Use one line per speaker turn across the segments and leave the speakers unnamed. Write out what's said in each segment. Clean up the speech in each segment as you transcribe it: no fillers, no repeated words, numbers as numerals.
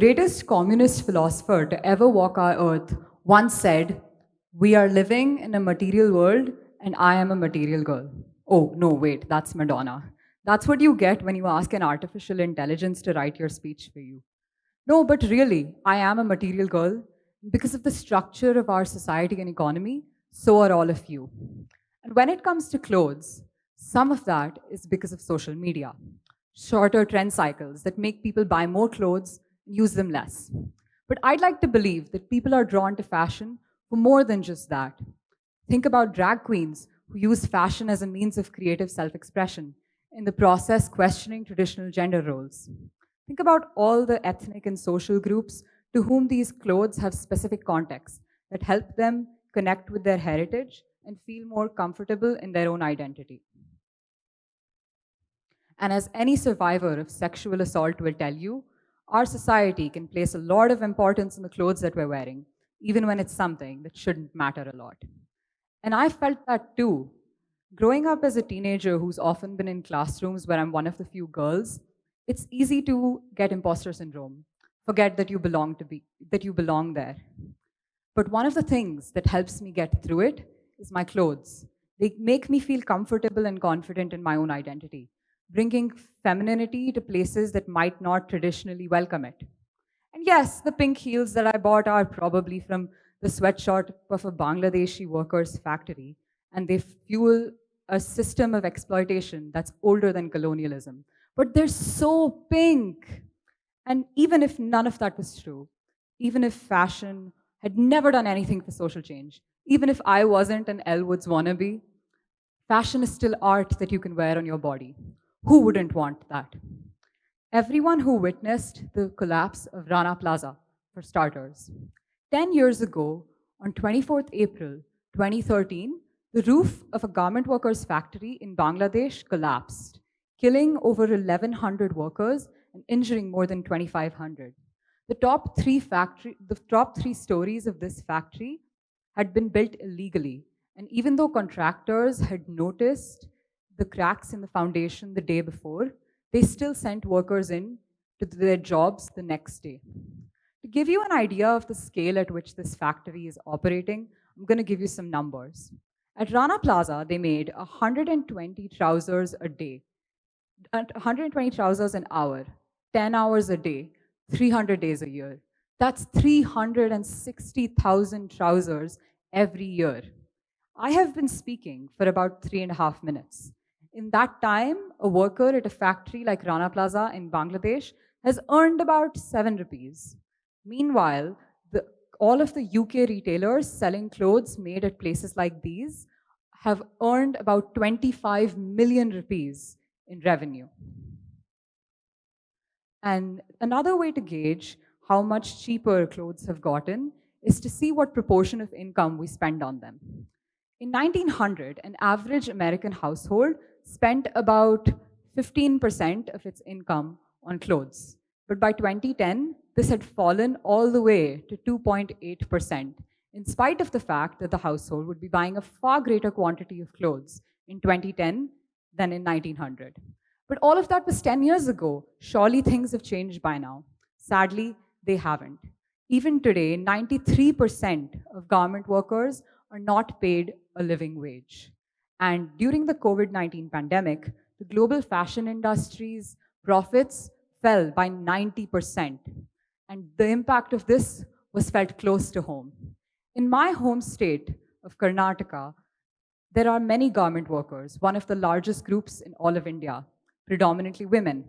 greatest communist philosopher to ever walk our earth once said, "We are living in a material world and I am a material girl." Oh, no, wait, that's Madonna. That's what you get when you ask an artificial intelligence to write your speech for you. No, but really, I am a material girl. Because of the structure of our society and economy, so are all of you. And when it comes to clothes, some of that is because of social media. Shorter trend cycles that make people buy more clothes and use them less. But I'd like to believe that people are drawn to fashion for more than just that. Think about drag queens who use fashion as a means of creative self expression, in the process, questioning traditional gender roles. Think about all the ethnic and social groups to whom these clothes have specific contexts that help them connect with their heritage and feel more comfortable in their own identity. And as any survivor of sexual assault will tell you, our society can place a lot of importance in the clothes that we're wearing, even when it's something that shouldn't matter a lot. And I felt that too. Growing up as a teenager who's often been in classrooms where I'm one of the few girls, it's easy to get imposter syndrome, forget that you belong there. But one of the things that helps me get through it is my clothes. They make me feel comfortable and confident in my own identity, bringing femininity to places that might not traditionally welcome it. And yes, the pink heels that I bought are probably from the sweatshop of a Bangladeshi worker's factory, and they fuel a system of exploitation that's older than colonialism. But they're so pink. And even if none of that was true, even if fashion had never done anything for social change, even if I wasn't an Elle Woods wannabe, fashion is still art that you can wear on your body. Who wouldn't want that? Everyone who witnessed the collapse of Rana Plaza, for starters. 10 years ago, on 24th April 2013, the roof of a garment workers' factory in Bangladesh collapsed, killing over 1,100 workers and injuring more than 2,500. The top three stories of this factory had been built illegally, and even though contractors had noticed the cracks in the foundation the day before, they still sent workers in to their jobs the next day. To give you an idea of the scale at which this factory is operating, I'm going to give you some numbers. At Rana Plaza, they made 120 trousers a day, 120 trousers an hour, 10 hours a day, 300 days a year. That's 360,000 trousers every year. I have been speaking for about 3.5 minutes. In that time, a worker at a factory like Rana Plaza in Bangladesh has earned about 7 rupees. Meanwhile, all of the UK retailers selling clothes made at places like these have earned about 25 million rupees in revenue. And another way to gauge how much cheaper clothes have gotten is to see what proportion of income we spend on them. In 1900, an average American household spent about 15% of its income on clothes. But by 2010, this had fallen all the way to 2.8%, in spite of the fact that the household would be buying a far greater quantity of clothes in 2010 than in 1900. But all of that was 10 years ago. Surely things have changed by now. Sadly, they haven't. Even today, 93% of garment workers are not paid a living wage. And during the COVID-19 pandemic, the global fashion industry's profits fell by 90%. And the impact of this was felt close to home. In my home state of Karnataka, there are many garment workers, one of the largest groups in all of India, predominantly women.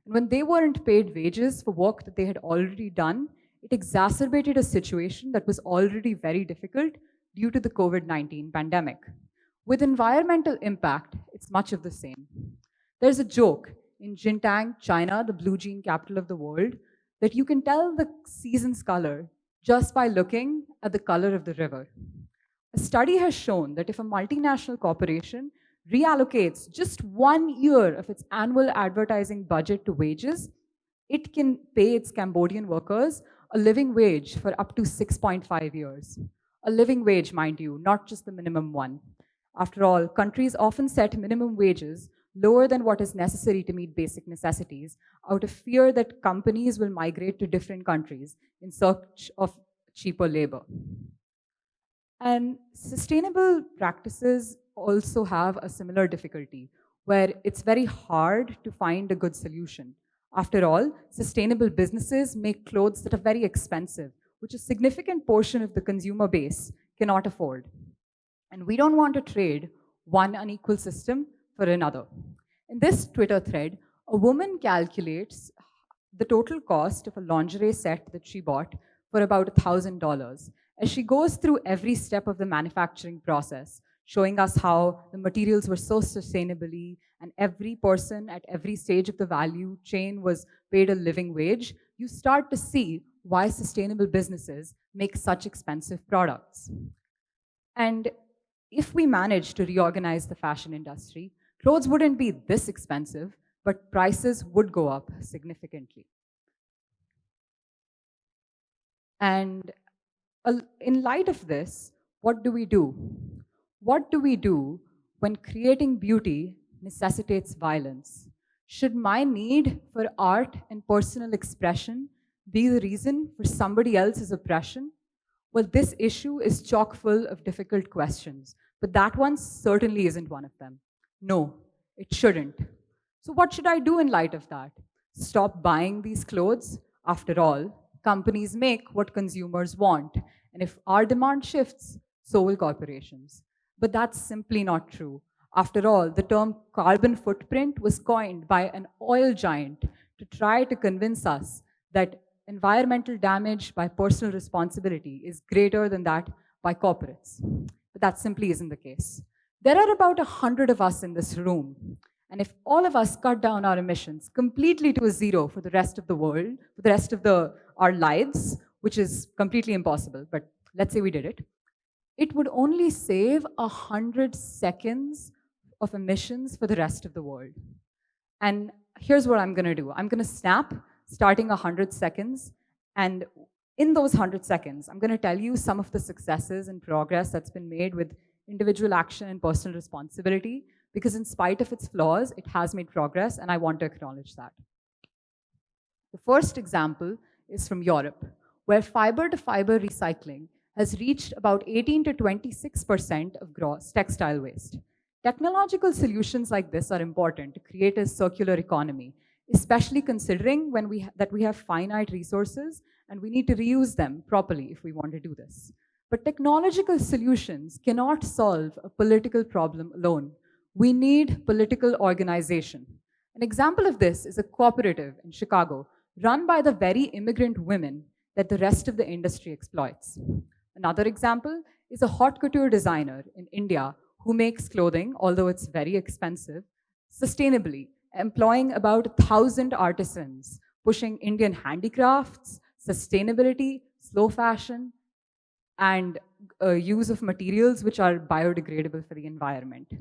And when they weren't paid wages for work that they had already done, it exacerbated a situation that was already very difficult due to the COVID-19 pandemic. With environmental impact, it's much of the same. There's a joke in Jintang, China, the blue jean capital of the world, that you can tell the season's color just by looking at the color of the river. A study has shown that if a multinational corporation reallocates just 1 year of its annual advertising budget to wages, it can pay its Cambodian workers a living wage for up to 6.5 years. A living wage, mind you, not just the minimum one. After all, countries often set minimum wages lower than what is necessary to meet basic necessities, out of fear that companies will migrate to different countries in search of cheaper labor. And sustainable practices also have a similar difficulty where it's very hard to find a good solution. After all, sustainable businesses make clothes that are very expensive, which a significant portion of the consumer base cannot afford. And we don't want to trade one unequal system for another. In this Twitter thread, a woman calculates the total cost of a lingerie set that she bought for about $1,000 as she goes through every step of the manufacturing process, showing us how the materials were so sustainably and every person at every stage of the value chain was paid a living wage. You start to see why sustainable businesses make such expensive products. And if we manage to reorganize the fashion industry, clothes wouldn't be this expensive, but prices would go up significantly. And in light of this, what do we do? What do we do when creating beauty necessitates violence? Should my need for art and personal expression be the reason for somebody else's oppression? Well, this issue is chock full of difficult questions, but that one certainly isn't one of them. No, it shouldn't. So, what should I do in light of that? Stop buying these clothes? After all, companies make what consumers want, and if our demand shifts, so will corporations. But that's simply not true. After all, the term carbon footprint was coined by an oil giant to try to convince us that environmental damage by personal responsibility is greater than that by corporates. But that simply isn't the case. There are about 100 of us in this room. And if all of us cut down our emissions completely to a zero for the rest of the world, for the rest of our lives, which is completely impossible, but let's say we did it, it would only save 100 seconds of emissions for the rest of the world. And here's what I'm going to do. I'm going to snap starting 100 seconds. And in those 100 seconds, I'm going to tell you some of the successes and progress that's been made with individual action and personal responsibility, because in spite of its flaws, it has made progress, and I want to acknowledge that. The first example is from Europe, where fiber-to-fiber recycling has reached about 18 to 26% of gross textile waste. Technological solutions like this are important to create a circular economy, especially considering that we have finite resources and we need to reuse them properly if we want to do this. But technological solutions cannot solve a political problem alone. We need political organization. An example of this is a cooperative in Chicago run by the very immigrant women that the rest of the industry exploits. Another example is a haute couture designer in India who makes clothing, although it's very expensive, sustainably, employing about 1,000 artisans, pushing Indian handicrafts, sustainability, slow fashion, and use of materials which are biodegradable for the environment.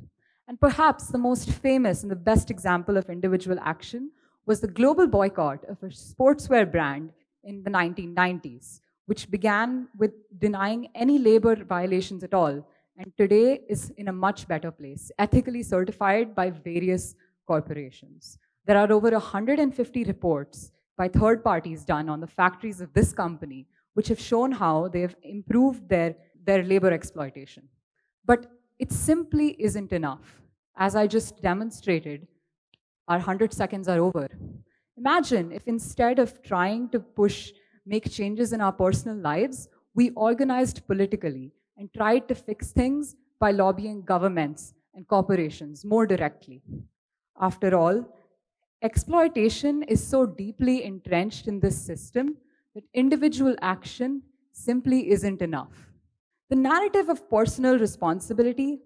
And perhaps the most famous and the best example of individual action was the global boycott of a sportswear brand in the 1990s, which began with denying any labor violations at all, and today is in a much better place, ethically certified by various corporations. There are over 150 reports by third parties done on the factories of this company, which have shown how they have improved their labor exploitation. But it simply isn't enough. As I just demonstrated, our 100 seconds are over. Imagine if instead of trying to make changes in our personal lives, we organized politically and tried to fix things by lobbying governments and corporations more directly. After all, exploitation is so deeply entrenched in this system that individual action simply isn't enough. The narrative of personal responsibility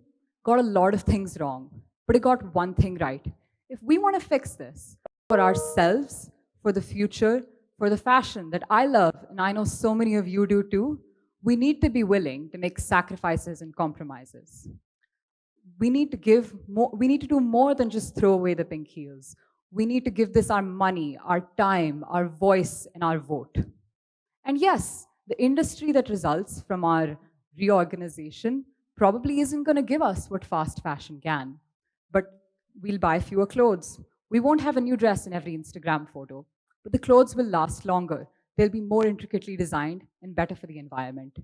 got a lot of things wrong, but it got one thing right. If we want to fix this for ourselves, for the future, for the fashion that I love, and I know so many of you do too, we need to be willing to make sacrifices and compromises. We need to do more than just throw away the pink heels. We need to give this our money, our time, our voice, and our vote. And yes, the industry that results from our reorganization probably isn't going to give us what fast fashion can. But We'll buy fewer clothes. We won't have a new dress in every Instagram photo, but the clothes will last longer. They'll be more intricately designed and better for the environment.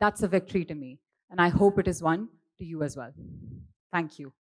That's a victory to me, and I hope it is one to you as well. Thank you.